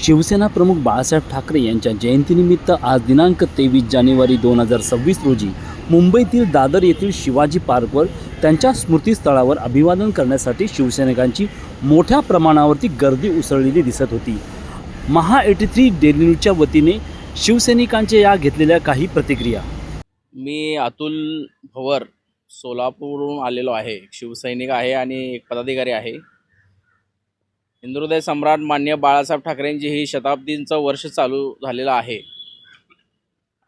शिवसेना प्रमुख बाळासाहेब ठाकरे यांच्या जयंतीनिमित्त आज दिनांक 23 जानेवारी 2026 रोजी मुंबईतील दादर येथील शिवाजी पार्कवर त्यांच्या स्मृतीस्थळावर अभिवादन करण्यासाठी शिवसैनिकांची मोठ्या प्रमाणावरती गर्दी उसळलेली दिसत होती। महा 83 डेली न्यूजच्या वतीने शिवसैनिकांच्या या घेतलेल्या काही प्रतिक्रिया। मी अतुल भवर सोलापूरहून आलेलो आहे। शिवसैनिक आहे आणि एक पदाधिकारी आहे। हिंदुहृदय सम्राट मान्य बाळासाहेब ठाकरेंची ही शताब्दीचं वर्ष चालू झालेलं आहे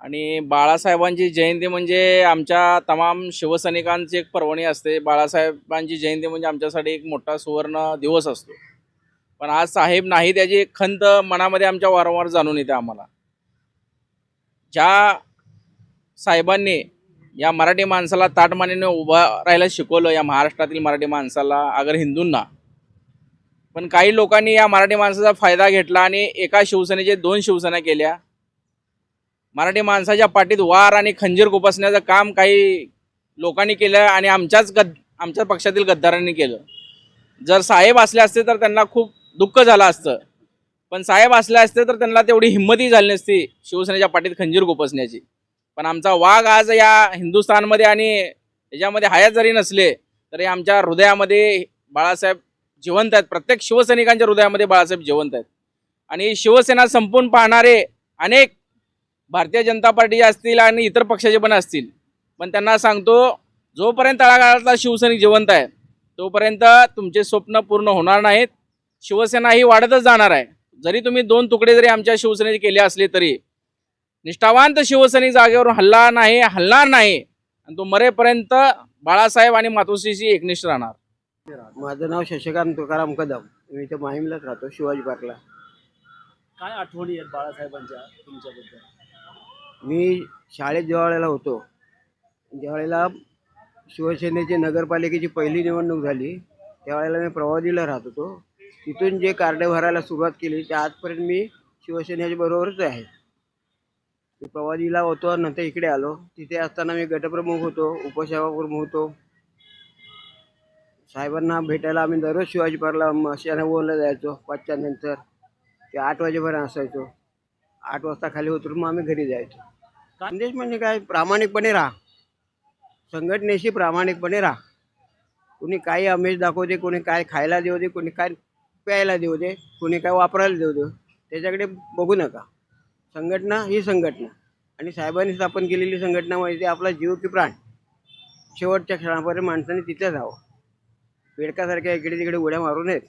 आणि बाळासाहेबांची जयंती म्हणजे आमच्या तमाम शिवसैनिकांची एक पर्वणी असते। बाळासाहेबांची जयंती म्हणजे आमच्यासाठी एक मोठा सुवर्ण दिवस असतो। पण आज साहेब नाही, त्याची एक खंत मनामध्ये आमच्या वारंवार जाणून येते आम्हाला। ज्या साहेबांनी या मराठी माणसाला ताटमानेने उभा राहायला शिकवलं, या महाराष्ट्रातील मराठी माणसाला, अगर हिंदूंना, पण काही लोकांनी या मराठी माणसाचा फायदा घेतला आणि एका शिवसेनेचे 2 शिवसेना केल्या। मराठी माणसाच्या पाठीत वार आणि खंजीर खुपसण्याचं काम काही लोकांनी केलं आणि आमच्या पक्षातील गद्दारांनी केलं। जर साहेब असले असते तर त्यांना खूप दुःख झालं असतं, पण साहेब असले असते तर त्यांना तेवढी हिंमतही झाली नसती शिवसेनेच्या पाठीत खंजीर खुपसण्याची। पण आमचा वाघ आज या हिंदुस्थानमध्ये आणि याच्यामध्ये हयात जरी नसले तरी आमच्या हृदयामध्ये बाळासाहेब जिवंत आहेत। प्रत्येक शिवसैनिकांच्या हृदयामध्ये बाळासाहेब जिवंत आहेत आणि शिवसेना संपून पाहणारे अनेक भारतीय जनता पार्टी असतील आणि इतर पक्षाचे पण असतील, पण त्यांना सांगतो, जोपर्यंत तळागाळातला शिवसैनिक जिवंत आहे तोपर्यंत तुमचे स्वप्न पूर्ण होणार नाहीत। शिवसेना ही वाढतच जाणार आहे। जरी तुम्ही 2 तुकडे जरी आमच्या शिवसेनेचे केले असले तरी निष्ठावंत शिवसैनिक जागेवरून हलणार नाही आणि तो मरेपर्यंत बाळासाहेब आणि मातोश्रीशी एकनिष्ठ राहणार। माझं नाव शशिकांत तुकाराम कदम। मी इथे माहीमलाच राहतो, शिवाजी पार्कला। काय आठवणी आहेत बाळासाहेबांच्या तुमच्याबद्दल? मी शाळेत ज्यावेळेला होतो ज्यावेळेला शिवसेनेची नगरपालिकेची पहिली निवडणूक झाली त्यावेळेला मी प्रवादीला राहत होतो। तिथून जे कार्ड भरायला सुरुवात केली त्या आजपर्यंत मी शिवसेनेच्या बरोबरच आहे। मी प्रवादीला होतो, नंतर इकडे आलो। तिथे असताना मी गटप्रमुख होतो, उपसेवाप्रमुख होतो। साहेबांना भेटायला आम्ही दररोज शिवाजी पार्कला शनावूनला जायचो। 5च्या नंतर ते 8 वाजेपर्यंत असायचो। 8 वाजता खाली उतरून मग आम्ही घरी जायचो। संदेश म्हणजे काय, प्रामाणिकपणे राहा, संघटनेशी प्रामाणिकपणे राहा। कोणी काही आमिष दाखवते, कोणी काय खायला देऊ दे, कोणी काय प्यायला देऊ दे, कोणी काय वापरायला देऊ दे, त्याच्याकडे बघू नका। संघटना ही संघटना आणि साहेबांनी स्थापन केलेली संघटना म्हणजे आपला जीव की प्राण, शेवटच्या क्षणापर्यंत माणसाने तिथेच राहावं। बेडकासारख्या इकडे तिकडे उड्या मारू नयेत,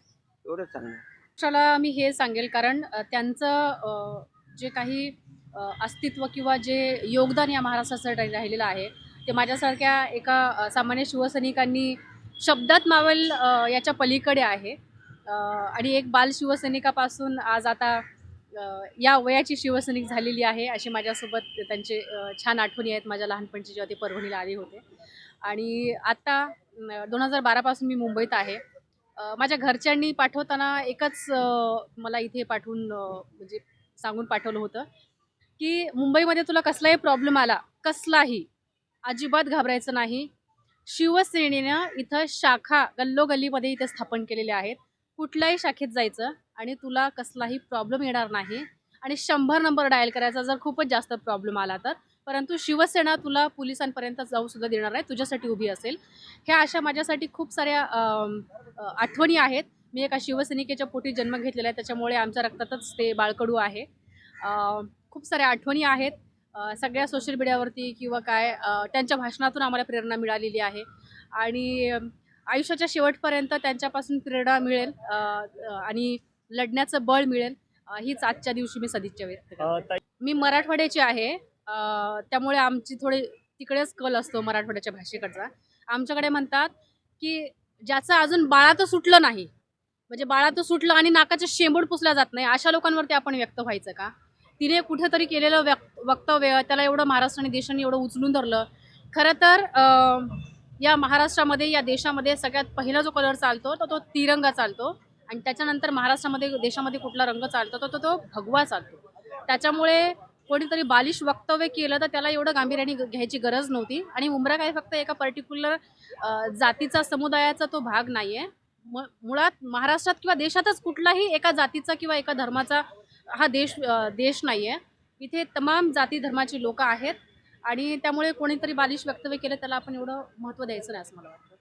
एवढंच सांगणार। पक्षाला मी हे सांगेल, कारण त्यांचं जे काही अस्तित्व किंवा जे योगदान या महाराष्ट्रासाठी राहिलेलं आहे ते माझ्यासारख्या एका सामान्य शिवसैनिकांनी शब्दात मावेल याच्या पलीकडे आहे। आणि एक बाल शिवसैनिकापासून आज आता या वयाची शिवसैनिक झालेली आहे, अशी माझ्यासोबत त्यांचे छान आठवणी आहेत माझ्या लहानपणची, जेव्हा ते परभणीला आले होते। आणि आता 2012 पासून मी मुंबईत आहे। माझ्या घरच्यांनी पाठवताना एकच मला इथे पाठवून म्हणजे सांगून पाठवलं होतं की मुंबईमध्ये तुला कसलाही प्रॉब्लेम आला, कसलाही, अजिबात घाबरायचं नाही। शिवसेनेनं इथं शाखा गल्लोगल्लीमध्ये इथे स्थापन केलेल्या आहेत। कुठल्याही शाखेत जायचं आणि तुला कसलाही प्रॉब्लेम येणार नाही आणि 100 नंबर डायल करायचा जर खूपच जास्त प्रॉब्लेम आला तर, परंतु शिवसेना तुला पोलिसांपर्यंत जाऊ सुद्धा देणार नाही, तुझ्यासाठी उभी असेल। ह्या अशा माझ्यासाठी खूप साऱ्या आठवणी आहेत। मी एका शिवसैनिकेच्या पोटी जन्म घेतलेला आहे, त्याच्यामुळे आमच्या रक्तातच ते बाळकडू आहे। खूप साऱ्या आठवणी आहेत, सगळ्या सोशल मीडियावरती किंवा काय त्यांच्या भाषणातून आम्हाला प्रेरणा मिळालेली आहे आणि आयुष्याच्या शेवटपर्यंत त्यांच्यापासून प्रेरणा मिळेल आणि लढण्याचं बळ मिळेल, हीच आजच्या दिवशी मी सदिच्छा व्यक्त करते। मी मराठवाड्याची आहे, त्यामुळे आमची थोडी तिकडेच कल असतो मराठवाड्याच्या भाषेकडचा। आमच्याकडे म्हणतात की ज्याचं अजून बाळात सुटलं नाही, म्हणजे बाळात सुटलं आणि नाकाचे शेंबूड पुसला जात नाही, अशा लोकांवरती आपण व्यक्त व्हायचं का? तिने कुठेतरी केलेलं वक्तव्य, त्याला एवढं महाराष्ट्राने देशाने एवढं उचलून धरलं। खरं तर या महाराष्ट्रामध्ये, या देशामध्ये सगळ्यात पहिला जो कलर चालतो तो तिरंगा चालतो आणि त्याच्यानंतर महाराष्ट्रामध्ये, देशामध्ये कुठला रंग चालतो तो भगवा चालतो। त्याच्यामुळे कोणीतरी बालिश वक्तव्य केलं तर त्याला एवढं गांभीर्याने घ्यायची गरज नव्हती। आणि मुंब्रा काय फक्त एका पर्टिक्युलर जातीचा, समुदायाचा तो भाग नाही आहे। मुळात महाराष्ट्रात किंवा देशातच कुठलाही एका जातीचा किंवा एका धर्माचा हा देश नाही आहे. इथे तमाम जाती धर्माची लोकं आहेत आणि त्यामुळे कोणीतरी बालिश वक्तव्य केलं त्याला आपण एवढं महत्त्व द्यायचं नाही असं मला वाटतं.